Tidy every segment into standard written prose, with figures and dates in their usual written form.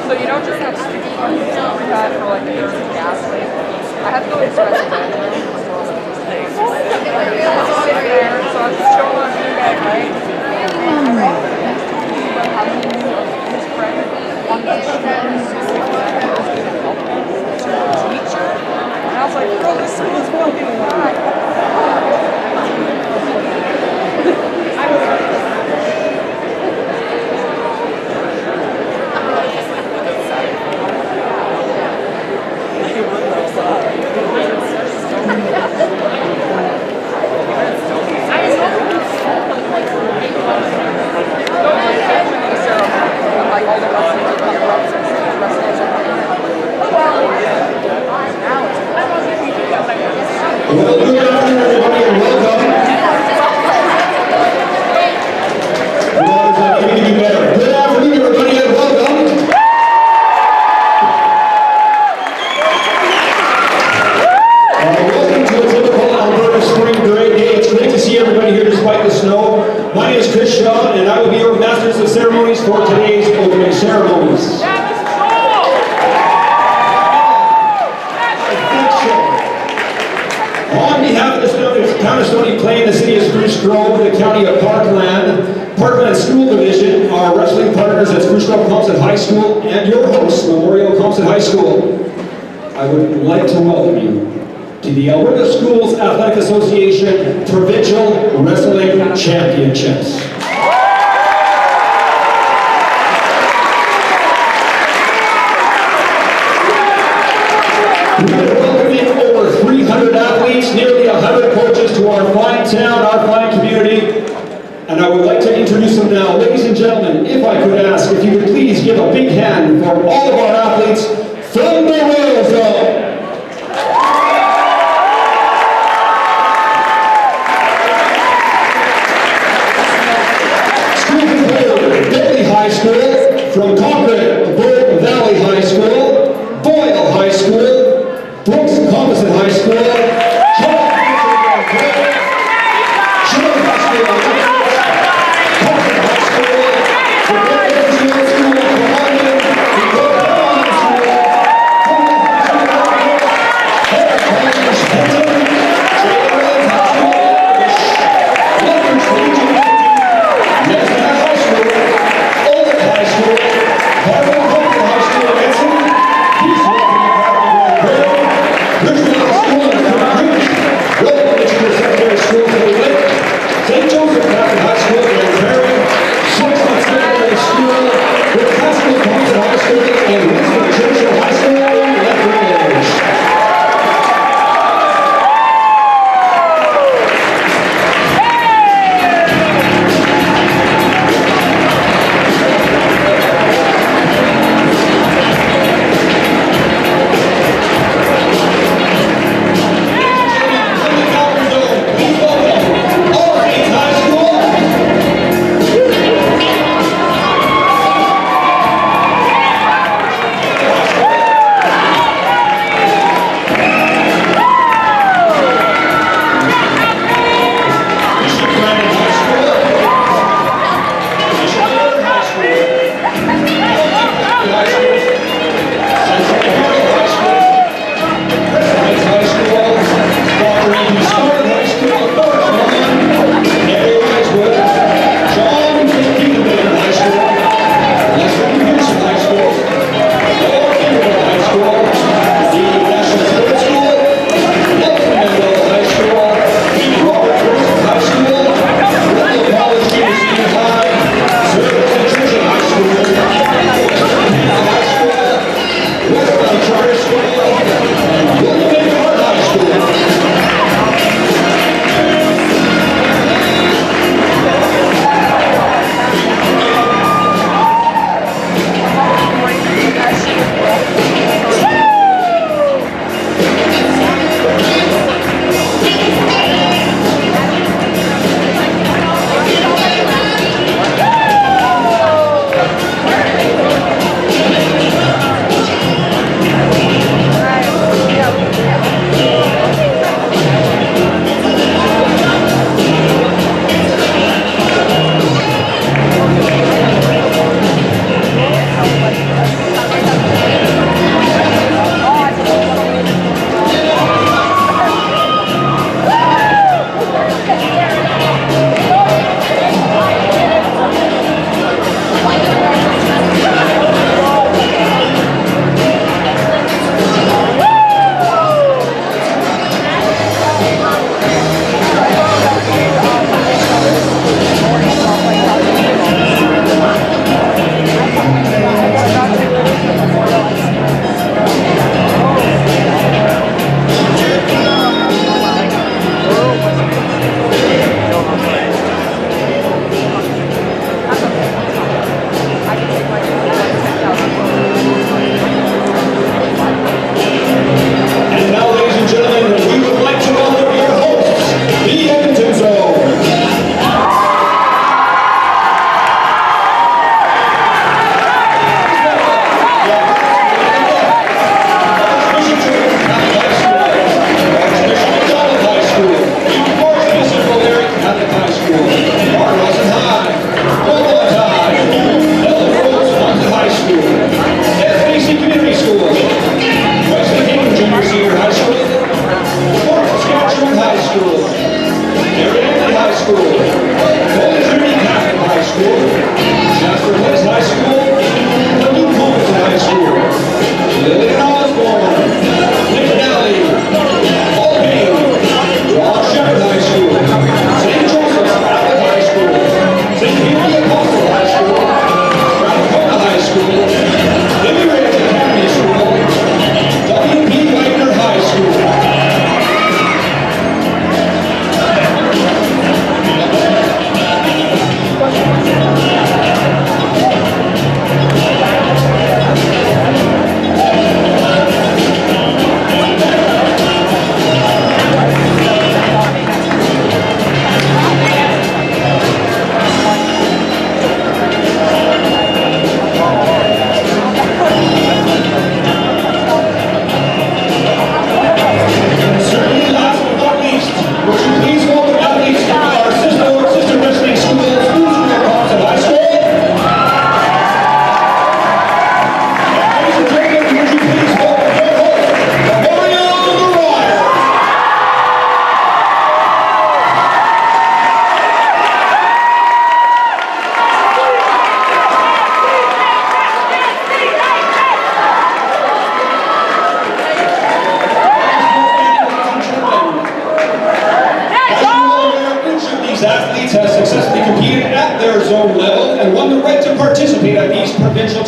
So you don't just have sticky ones for like the gas leak. I have to go express it. So I was just showing on eBay, right? And I read about having his friend on the teacher. And I was like, bro, this school is fucking whack. Well, good afternoon, everybody, and welcome. Well, does that make it better? Good afternoon, everybody, and welcome. Welcome to a typical Alberta spring parade day. It's great to see everybody here despite the snow. My name is Chris Shaw, and I will be your Masters of Ceremonies for today's opening ceremonies. On behalf of the town of Stony Plain, the city of Spruce Grove, the county of Parkland School Division, our wrestling partners at Memorial Composite High School, and your host, Memorial Composite High School, I would like to welcome you to the Alberta Schools Athletic Association Provincial Wrestling Championships. Over 300 athletes, nearly 100 coaches to our fine town, our fine community. And I would like to introduce them now. Ladies and gentlemen, if I could ask, if you would please give a big hand for all of our athletes from the Royal Zone. School from Bentley High School, from Cochrane, Bourne Valley High School, Boyle High School, Brooks Composite High School, High School,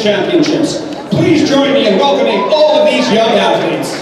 championships. Please join me in welcoming all of these young athletes.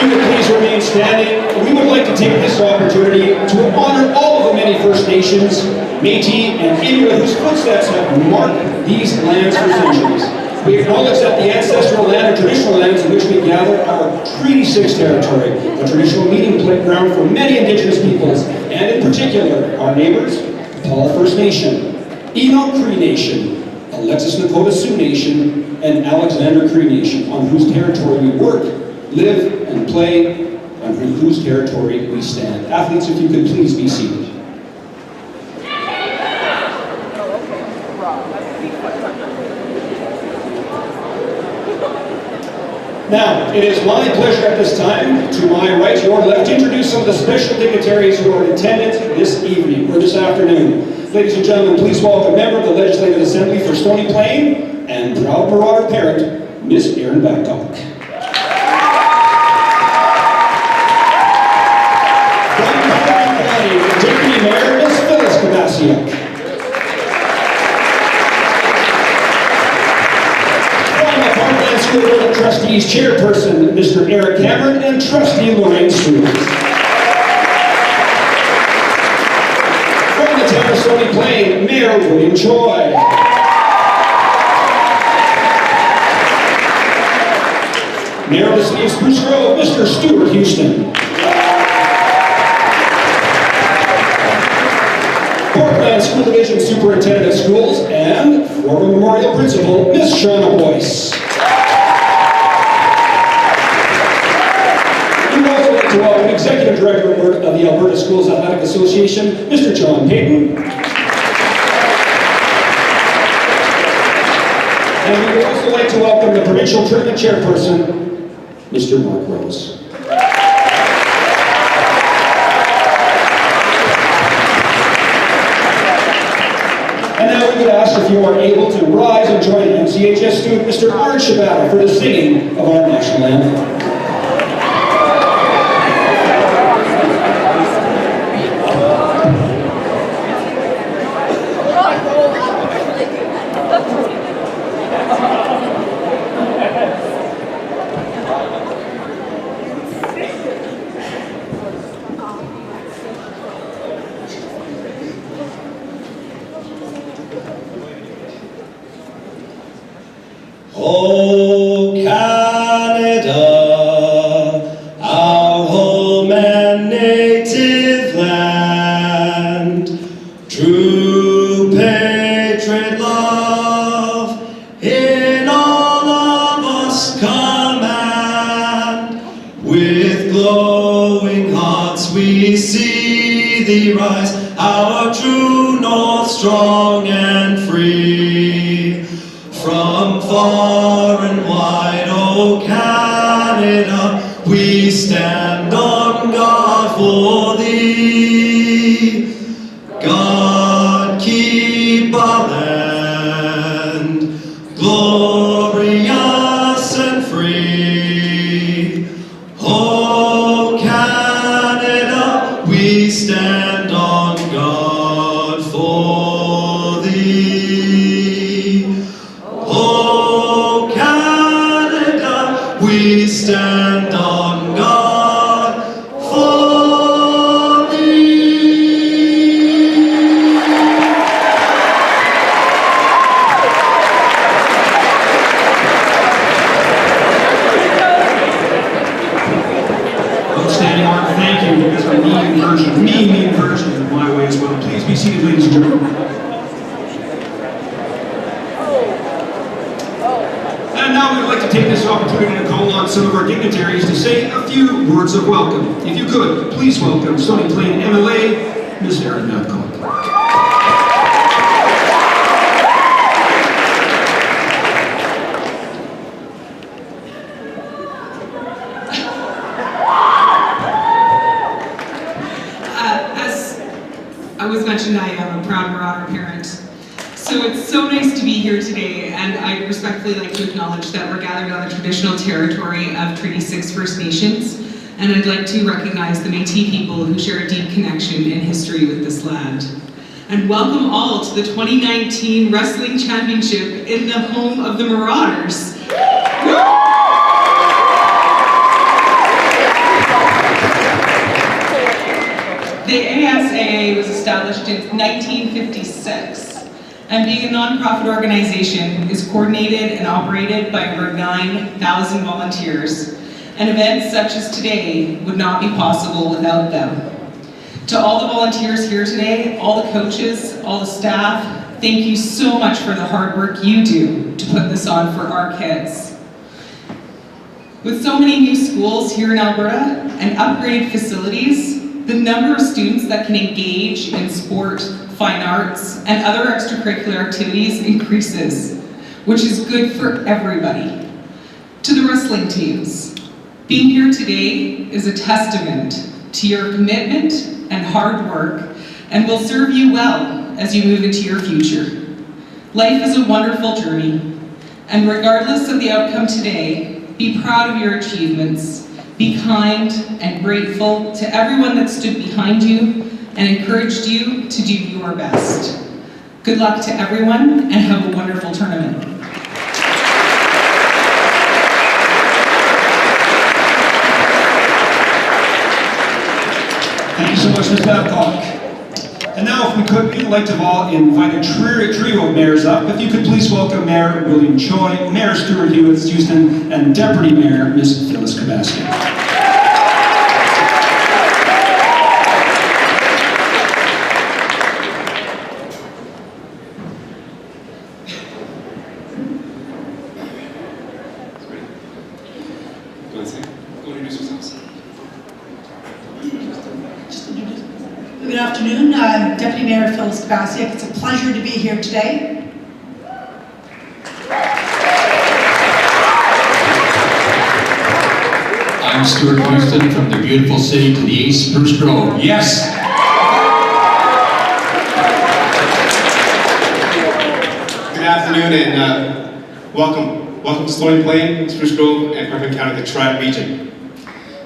Please remain standing. We would like to take this opportunity to honor all of the many First Nations, Métis, and Inuit whose footsteps have marked these lands for centuries. We acknowledge that the ancestral land or traditional lands in which we gather are Treaty 6 territory, a traditional meeting ground for many Indigenous peoples, and in particular, our neighbors, Paula First Nation, Enoch Cree Nation, Alexis Nakota Sioux Nation, and Alexander Cree Nation, on whose territory we work, live, and play, on whose territory we stand. Athletes, if you could please be seated. Now, it is my pleasure at this time, to my right, your left, to introduce some of the special dignitaries who are in attendance this evening, or this afternoon. Ladies and gentlemen, please welcome a member of the Legislative Assembly for Stony Plain and proud Marauder parent, Miss Erin Babcock. Deputy Mayor, Ms. Phyllis Kabasiak. From the Parkland School Board of Trustees Chairperson, Mr. Eric Cameron, and Trustee Lorraine Stewart. From the town of Stony Plain, Mayor William Choi. Mayor of the City of Spruce Grove, Mr. Stuart Houston. Parkland School Division Superintendent of Schools and former Memorial Principal, Ms. Shauna Boyce. We would also like to welcome Executive Director of the Alberta Schools Athletic Association, Mr. John Payton. And we would also like to welcome the Provincial Tournament Chairperson, Mr. Mark Rose. And now we would ask if you are able to rise and join MCHS student Mr. Aaron Shabbat for the singing of our national anthem. Oh, Canada, our home and native land, true patriot love in all of us command. With glowing hearts we see thee rise, our true north strong and free. From far and wide, oh Canada, we stand on guard for thee. God keep our land glorious and free. Oh Canada, we stand on guard for thee. Oh Canada, we stand on guard for thee. Outstanding, Mark. Thank you. That's a mean version of my way as well. Please be seated, ladies and gentlemen. And now we would like to take this opportunity to call on some of our dignitaries to say a few words of welcome. If you could, please welcome Stony Plain MLA, Ms. Erin Babcock. As I was mentioned, I am a proud Marauder parent. So it's so nice to be here today, and I'd respectfully like to acknowledge that we're gathered on the traditional territory of Treaty 6 First Nations. and I'd like to recognize the Métis people who share a deep connection and history with this land. And welcome all to the 2019 Wrestling Championship in the home of the Marauders. The ASAA was established in 1956, and being a nonprofit organization is coordinated and operated by over 9,000 volunteers, and events such as today would not be possible without them. To all the volunteers here today, all the coaches, all the staff, thank you so much for the hard work you do to put this on for our kids. With so many new schools here in Alberta and upgraded facilities, the number of students that can engage in sport, fine arts, and other extracurricular activities increases, which is good for everybody. To the wrestling teams, being here today is a testament to your commitment and hard work, and will serve you well as you move into your future. Life is a wonderful journey, and regardless of the outcome today, be proud of your achievements. Be kind and grateful to everyone that stood behind you and encouraged you to do your best. Good luck to everyone, and have a wonderful tournament. Thank you so much, Ms. Babcock. And now, if we could, we'd like to invite a trio of mayors up. If you could please welcome Mayor William Choi, Mayor Stuart Hewitt-Houston, and Deputy Mayor Ms. Phyllis Kabasky. Good afternoon, I'm Deputy Mayor Phyllis Kabasky. It's a pleasure to be here today. I'm Stuart Houston from the beautiful city to the east, Spruce Grove. Yes! Good afternoon and welcome. Welcome to Stony Plain, Spruce Grove, and Parkland County, the Tri-Region.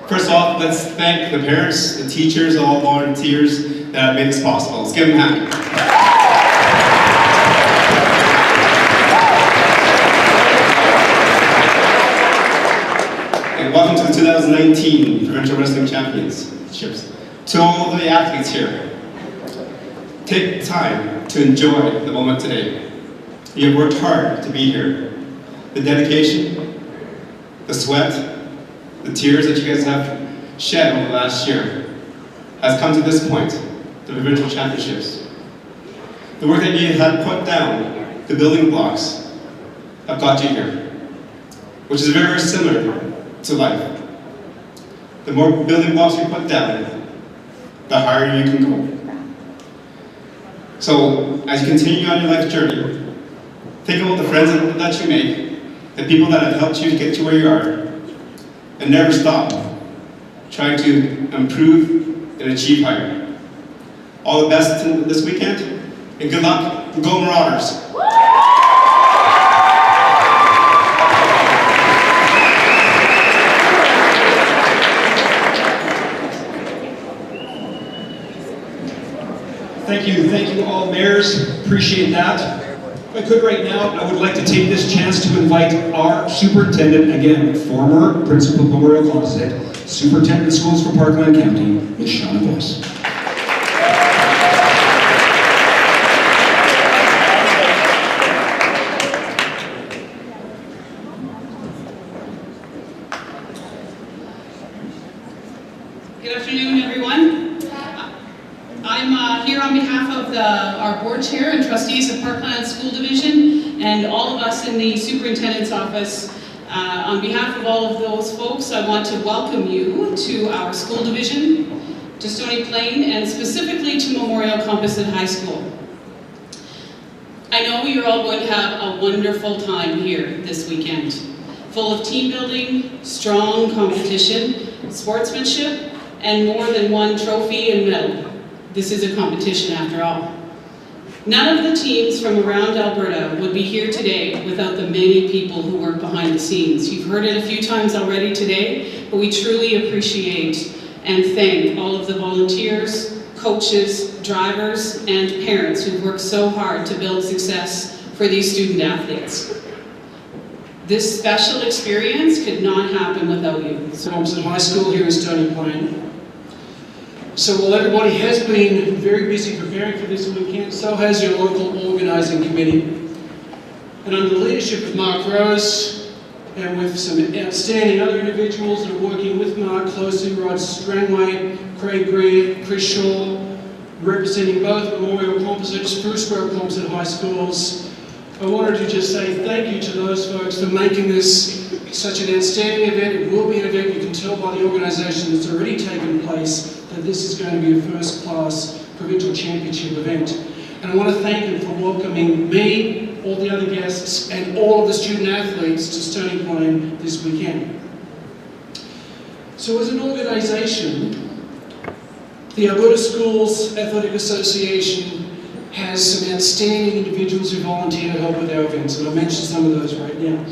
First off, let's thank the parents, the teachers, all volunteers that have made this possible. Let's give them a hand. And welcome to the 2019 Provincial Wrestling Championships. To all the athletes here, take time to enjoy the moment today. You have worked hard to be here. The dedication, the sweat, the tears that you guys have shed over the last year has come to this point, the Provincial Championships. The work that you have put down, the building blocks, have got you here, which is very similar to life. The more building blocks you put down, the higher you can go. So, as you continue on your life journey, think about the friends that you make, the people that have helped you to get to where you are, and never stop trying to improve and achieve higher. All the best this weekend, and good luck. Go Marauders! Thank you all mayors, appreciate that. If I could right now, I would like to take this chance to invite our superintendent, again, former principal of Memorial Composite, Superintendent of Schools for Parkland County, Ms. Shauna Boyce. Good afternoon, everyone. I'm here on behalf of our board chair and trustees of Parkland School Division and all of us in the superintendent's office. On behalf of all of those folks, I want to welcome you to our school division, to Stony Plain, and specifically to Memorial Composite High School. I know you're all going to have a wonderful time here this weekend, full of team building, strong competition, sportsmanship, and more than one trophy and medal. This is a competition after all. None of the teams from around Alberta would be here today without the many people who work behind the scenes. You've heard it a few times already today, but we truly appreciate and thank all of the volunteers, coaches, drivers, and parents who've worked so hard to build success for these student athletes. This special experience could not happen without you. Composite High School here in Stony Plain. So while everybody has been very busy preparing for this weekend, so has your local organising committee. And under the leadership of Mark Rose, and with some outstanding other individuals that are working with Mark closely, Rod Strangway, Craig Greer, Chris Shaw, representing both Memorial Composite, Spruce Grove Composite High Schools, I wanted to just say thank you to those folks for making this such an outstanding event. It will be an event, you can tell by the organisation that's already taken place, that this is going to be a first-class provincial championship event. And I want to thank them for welcoming me, all the other guests, and all of the student athletes to Stony Plain this weekend. So as an organisation, the Alberta Schools Athletic Association has some outstanding individuals who volunteer to help with our events, and I'll mention some of those right now.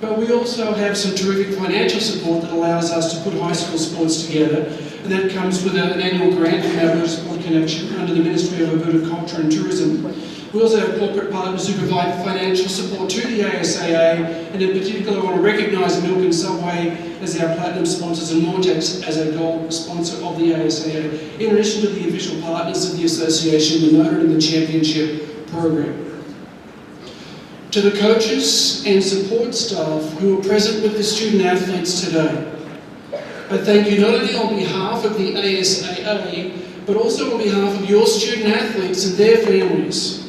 But we also have some terrific financial support that allows us to put high school sports together, and that comes with an annual grant from Alberta Sport Connection under the Ministry of Alberta Culture and Tourism. We also have corporate partners who provide financial support to the ASAA, and in particular I want to recognise Milk and Subway as our platinum sponsors and Mortex as our gold sponsor of the ASAA, in addition to the official partners of the association denoted in the championship program. To the coaches and support staff who are present with the student athletes today, I thank you not only on behalf of the ASAA, but also on behalf of your student athletes and their families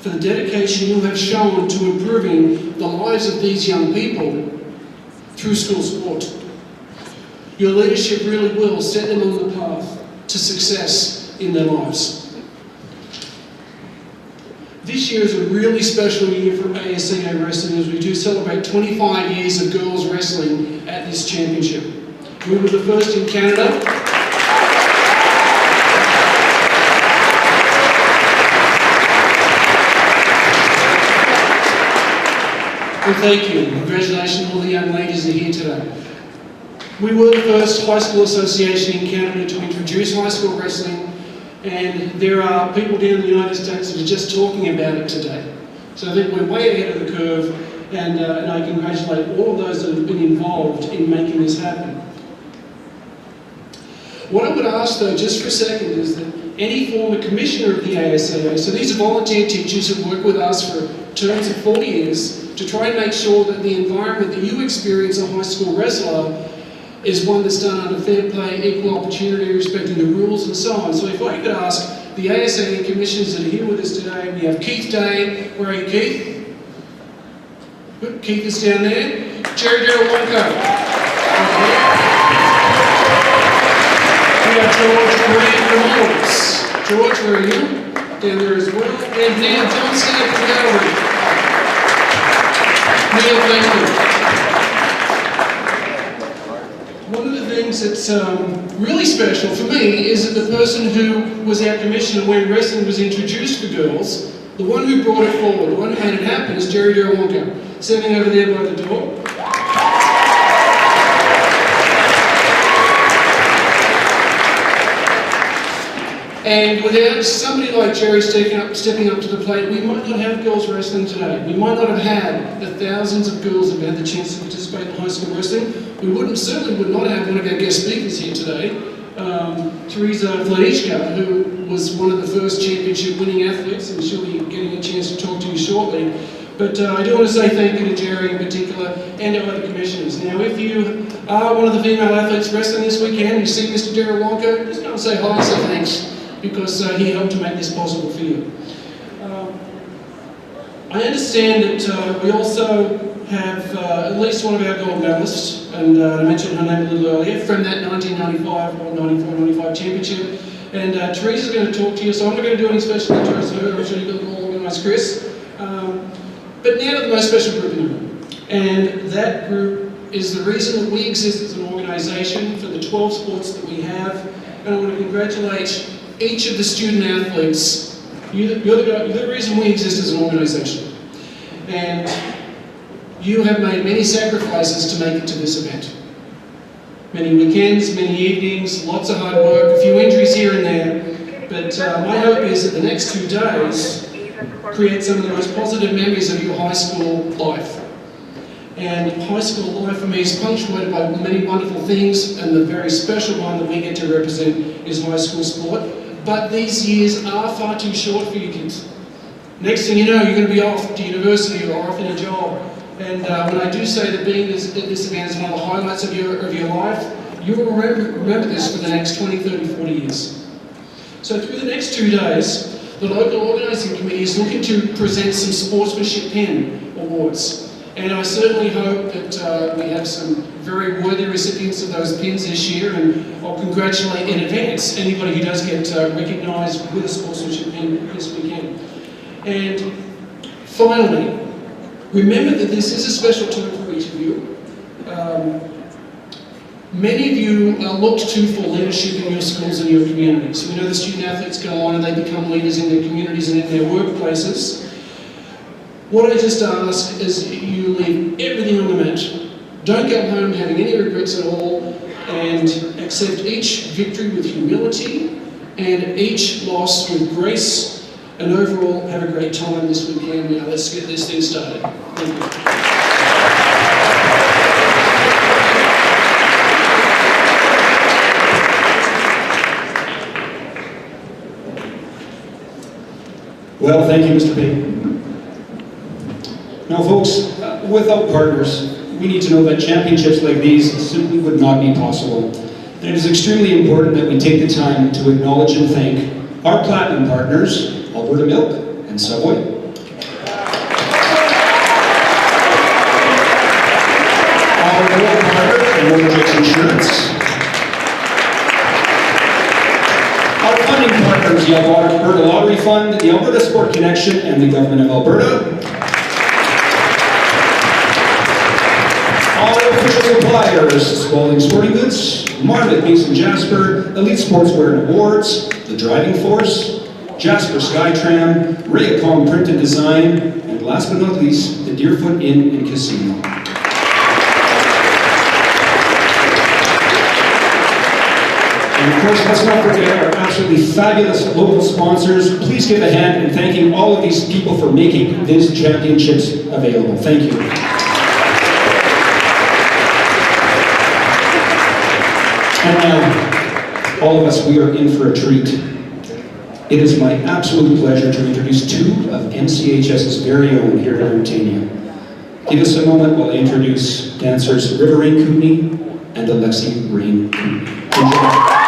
for the dedication you have shown to improving the lives of these young people through school sport. Your leadership really will set them on the path to success in their lives. This year is a really special year for ASAA Wrestling as we do celebrate 25 years of girls wrestling at this championship. We were the first in Canada. And thank you. Congratulations to all the young ladies that are here today. We were the first high school association in Canada to introduce high school wrestling, and there are people down in the United States that are just talking about it today. So I think we're way ahead of the curve, and I congratulate all of those that have been involved in making this happen. What I would ask though, just for a second, is that any former commissioner of the ASAA, so these are volunteer teachers who work with us for terms of 4 years, to try and make sure that the environment that you experience a high school wrestler is one that's done under fair play, equal opportunity, respecting the rules and so on. So if I could ask the ASAA commissioners that are here with us today, we have Keith Day. Where are you, Keith? Good. Keith is down there. Jerry Wonko. We have George Reynolds. George, where are you? Down there as well. And Neil Johnson up in the gallery. Neil, thank you. One of the things that's really special for me is that the person who was our commissioner when wrestling was introduced for girls, the one who brought it forward, the one who made it happen, is Jerry Wonko, standing over there by the door. And without somebody like Jerry stepping up to the plate, we might not have girls wrestling today. We might not have had the thousands of girls that have had the chance to participate in high school wrestling. We certainly would not have one of our guest speakers here today, Teresa Vladichka, who was one of the first championship winning athletes, and she'll be getting a chance to talk to you shortly. But I do want to say thank you to Jerry in particular and our other commissioners. Now, if you are one of the female athletes wrestling this weekend, you see Mr. Jerry Wonko, just go and say hi and say thanks, because he helped to make this possible for you. I understand that we also have at least one of our gold medalists, and I mentioned her name a little earlier, from that 1995 or 94-95 championship. And Teresa's going to talk to you, so I'm not going to do any special intros to her. I'm sure you've got them all organised, Chris. But now to the most special group in the room. And that group is the reason that we exist as an organisation for the 12 sports that we have. And I want to congratulate each of the student athletes You're the reason we exist as an organisation. And you have made many sacrifices to make it to this event. Many weekends, many evenings, lots of hard work, a few injuries here and there. But my hope is that the next 2 days create some of the most positive memories of your high school life. And high school life for me is punctuated by many wonderful things, and the very special one that we get to represent is high school sport. But these years are far too short for you kids. Next thing you know, you're going to be off to university or off in a job. And when I do say that being at this event is one of the highlights of your life, you will remember this for the next 20, 30, 40 years. So through the next 2 days, the local organising committee is looking to present some sportsmanship pen awards. And I certainly hope that we have some very worthy recipients of those pins this year, and I'll congratulate in advance anybody who does get recognised with a sportsmanship pin this weekend. And finally, remember that this is a special time for each of you. Many of you are looked to for leadership in your schools and your communities. We know the student athletes go on and they become leaders in their communities and in their workplaces. What I just ask is you leave everything on the mat. Don't go home having any regrets at all, and accept each victory with humility and each loss with grace, and overall have a great time this weekend. Now let's get this thing started. Thank you. Well, thank you, Mr. Payne. Now, folks, without partners, we need to know that championships like these simply would not be possible. And it is extremely important that we take the time to acknowledge and thank our platinum partners, Alberta Milk and Subway, our gold partner, Memorial Insurance, our funding partners, the Alberta Lottery Fund, the Alberta Sport Connection, and the Government of Alberta. All official suppliers, Spalding Sporting Goods, Marmot Mason Jasper, Elite Sportswear and Awards, The Driving Force, Jasper Skytram, Rayacom Print and Design, and last but not least, the Deerfoot Inn and Casino. And of course, let's not forget our absolutely fabulous local sponsors. Please give a hand in thanking all of these people for making these championships available. Thank you. And now, all of us, we are in for a treat. It is my absolute pleasure to introduce 2 of MCHS's very own here to entertain you. Give us a moment while I introduce dancers River Rain Kootenai and Alexi Rain Kootenai. Enjoy.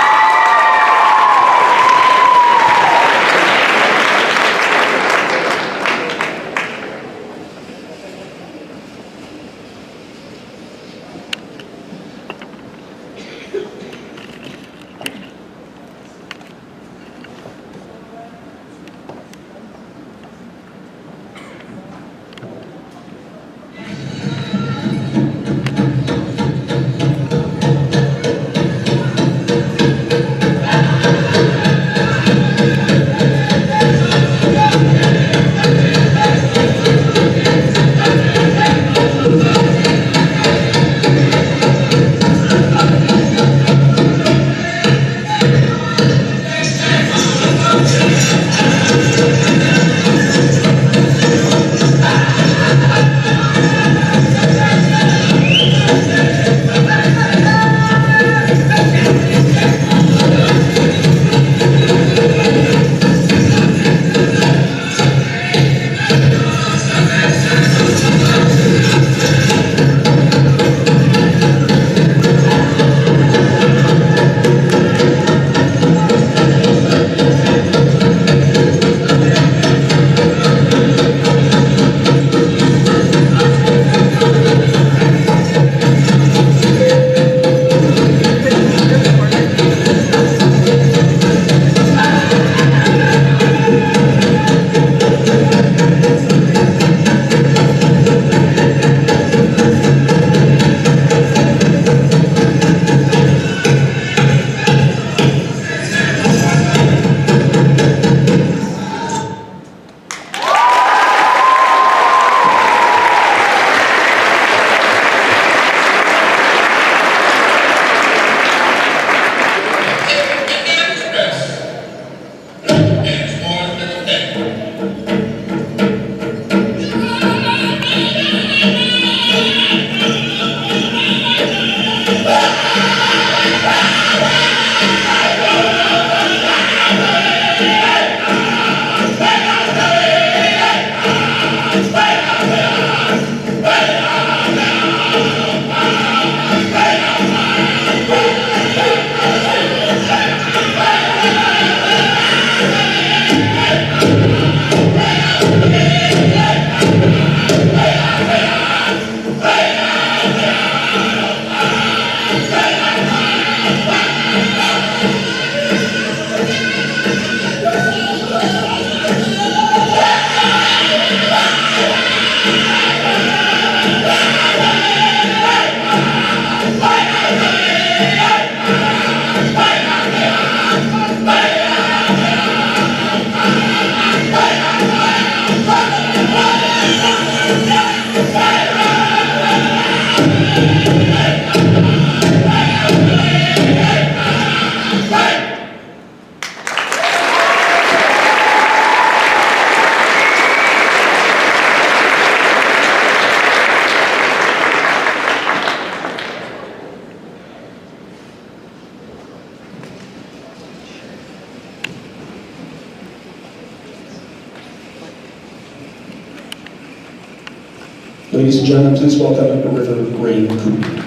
Ladies and gentlemen, please welcome River Rain Cooper.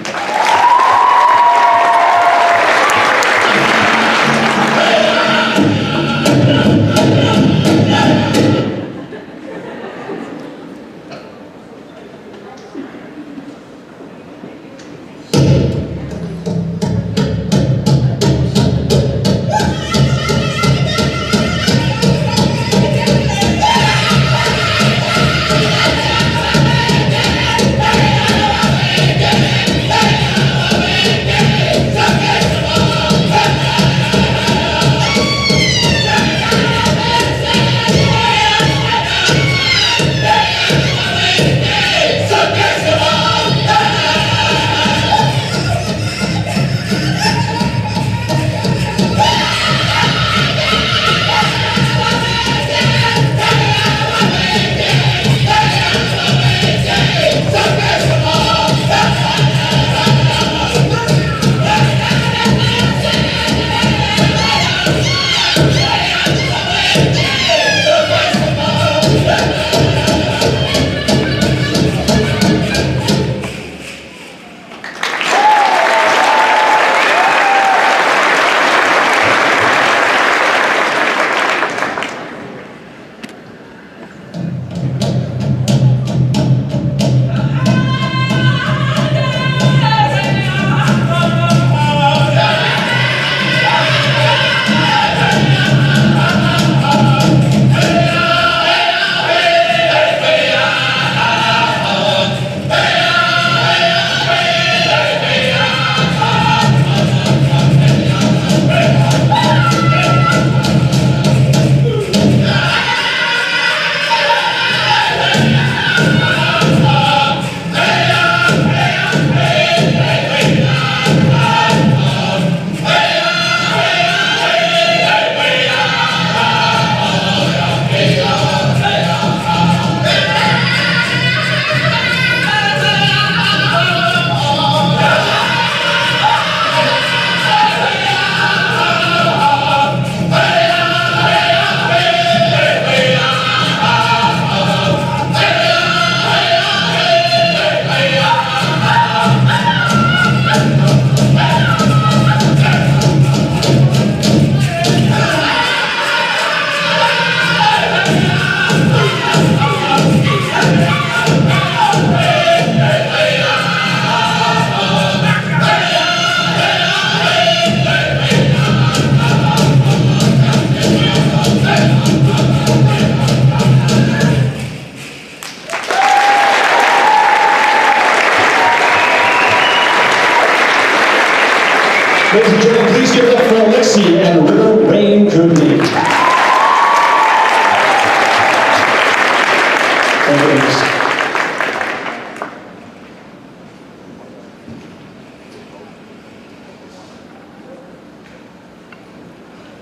Ladies and gentlemen, please give it up for Alexi and River Rain Company.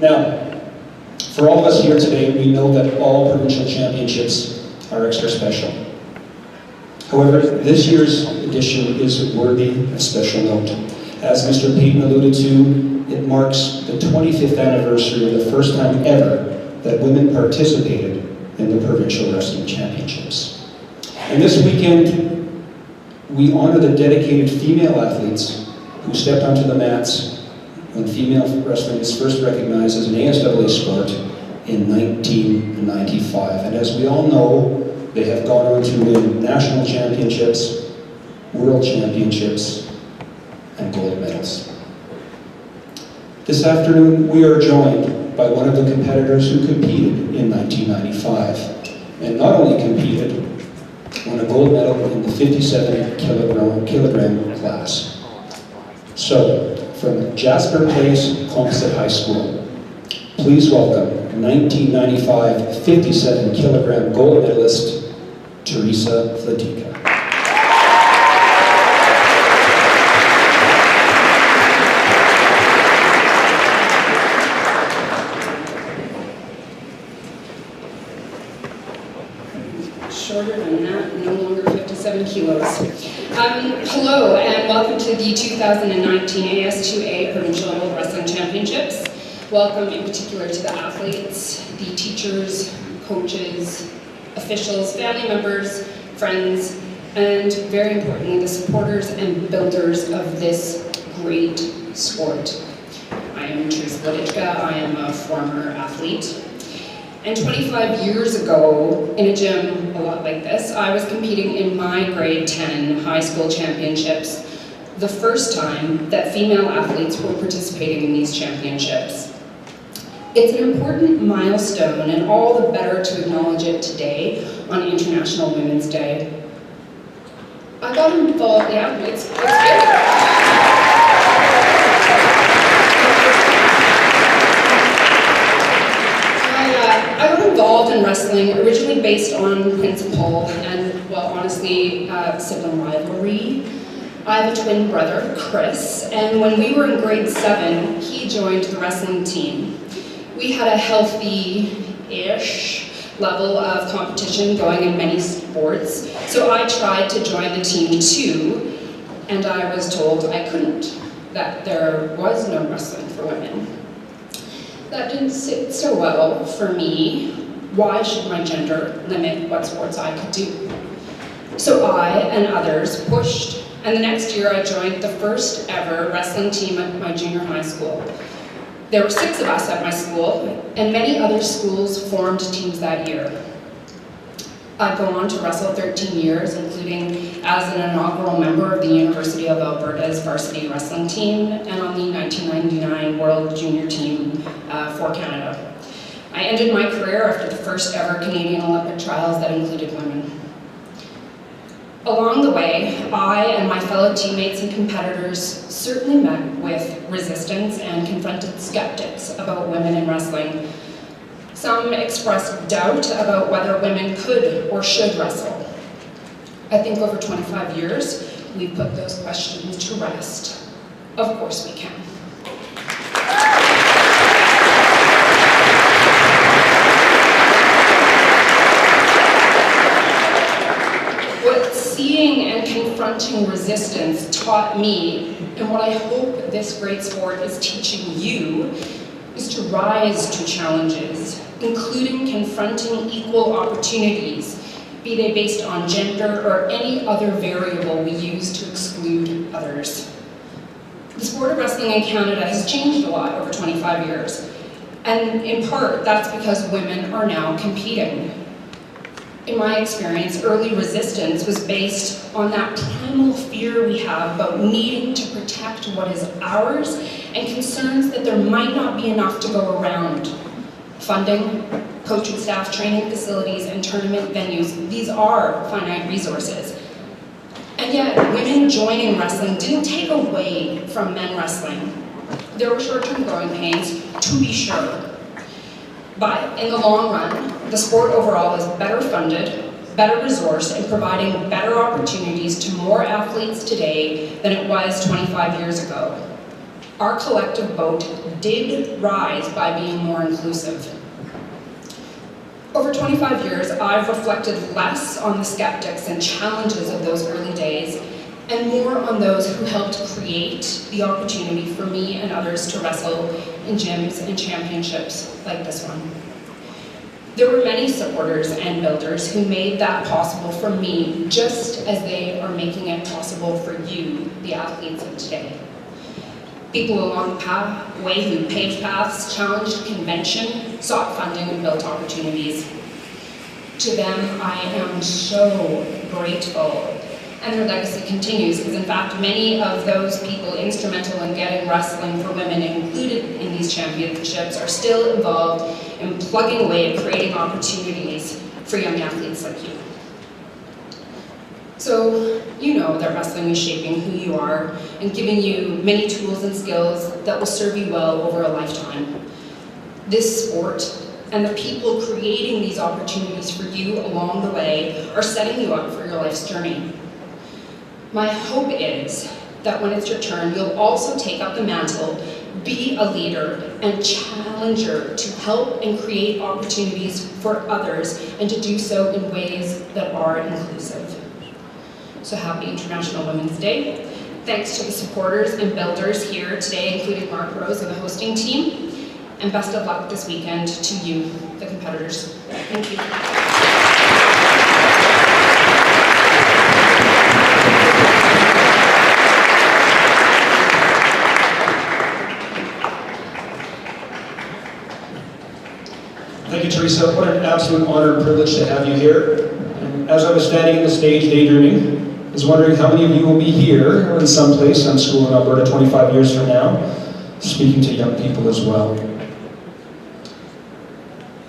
Now, for all of us here today, we know that all provincial championships are extra special. However, this year's edition is worthy of special note. As Mr. Payton alluded to, it marks the 25th anniversary of the first time ever that women participated in the Provincial Wrestling Championships. And this weekend, we honor the dedicated female athletes who stepped onto the mats when female wrestling was first recognized as an ASAA sport in 1995. And as we all know, they have gone on to win national championships, world championships, and gold medals. This afternoon, we are joined by one of the competitors who competed in 1995, and not only competed, won a gold medal in the 57 kilogram class. So, from Jasper Place Composite High School, please welcome 1995 57 kilogram gold medalist, Teresa Flatica. Shorter than that, no longer 57 kilos. Hello, and welcome to the 2019 ASAA Provincial World Wrestling Championships. Welcome in particular to the athletes, the teachers, coaches, officials, family members, friends, and very importantly, the supporters and builders of this great sport. I am Teresa Lodichka, I am a former athlete. And 25 years ago, in a gym a lot like this, I was competing in my grade 10 high school championships, the first time that female athletes were participating in these championships. It's an important milestone, and all the better to acknowledge it today on International Women's Day. I got involved, yeah, it's good. I got involved in wrestling originally based on principle and, well, honestly, sibling rivalry. I have a twin brother, Chris, and when we were in grade 7, he joined the wrestling team. We had a healthy-ish level of competition going in many sports, so I tried to join the team too, and I was told I couldn't, that there was no wrestling for women. That didn't sit so well for me. Why should my gender limit what sports I could do? So I and others pushed, and the next year I joined the first ever wrestling team at my junior high school. There were 6 of us at my school, and many other schools formed teams that year. I'd go on to wrestle 13 years, including as an inaugural member of the University of Alberta's varsity wrestling team and on the 1999 World Junior Team for Canada. I ended my career after the first ever Canadian Olympic trials that included women. Along the way, I and my fellow teammates and competitors certainly met with resistance and confronted skeptics about women in wrestling. Some expressed doubt about whether women could or should wrestle. I think over 25 years, we've put those questions to rest. Of course we can. What seeing and confronting resistance taught me, and what I hope this great sport is teaching you, is to rise to challenges, including confronting equal opportunities, be they based on gender or any other variable we use to exclude others. The sport of wrestling in Canada has changed a lot over 25 years, and in part that's because women are now competing. In my experience, early resistance was based on that primal fear we have about needing to protect what is ours and concerns that there might not be enough to go around. Funding, coaching staff, training facilities, and tournament venues, these are finite resources. And yet, women joining wrestling didn't take away from men wrestling. There were short-term growing pains, to be sure. But in the long run, the sport overall is better funded, better resourced, and providing better opportunities to more athletes today than it was 25 years ago. Our collective boat did rise by being more inclusive. Over 25 years, I've reflected less on the skeptics and challenges of those early days, and more on those who helped create the opportunity for me and others to wrestle in gyms and championships like this one. There were many supporters and builders who made that possible for me, just as they are making it possible for you, the athletes of today. People along the way who paved paths, challenged convention, sought funding, and built opportunities. To them, I am so grateful. And their legacy continues, because in fact, many of those people instrumental in getting wrestling for women included in these championships are still involved in plugging away at creating opportunities for young athletes like you. So, you know that wrestling is shaping who you are and giving you many tools and skills that will serve you well over a lifetime. This sport and the people creating these opportunities for you along the way are setting you up for your life's journey. My hope is that when it's your turn, you'll also take up the mantle, be a leader and challenger to help and create opportunities for others, and to do so in ways that are inclusive. So happy International Women's Day. Thanks to the supporters and builders here today, including Mark Rose and the hosting team. And best of luck this weekend to you, the competitors. Thank you. Thank you, Teresa. What an absolute honor and privilege to have you here. And as I was standing on the stage daydreaming, I was wondering how many of you will be here or in some place, some school in Alberta 25 years from now, speaking to young people as well.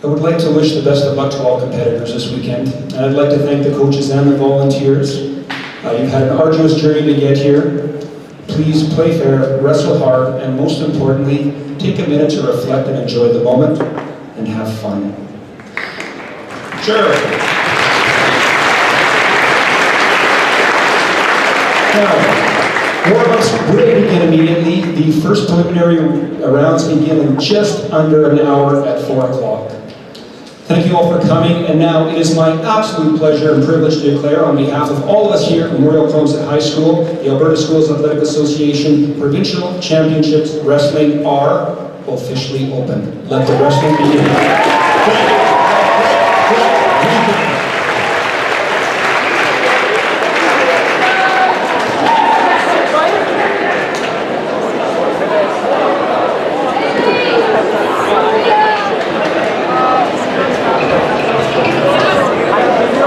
I would like to wish the best of luck to all competitors this weekend. And I'd like to thank the coaches and the volunteers. You've had an arduous journey to get here. Please play fair, wrestle hard, and most importantly, take a minute to reflect and enjoy the moment and have fun. Sure. Now, warm-ups will begin immediately. The first preliminary rounds begin in just under an hour at 4 o'clock. Thank you all for coming, and now it is my absolute pleasure and privilege to declare on behalf of all of us here at Memorial Composite High School, the Alberta Schools Athletic Association, Provincial Championships Wrestling are officially open. Let the wrestling begin. Thank you.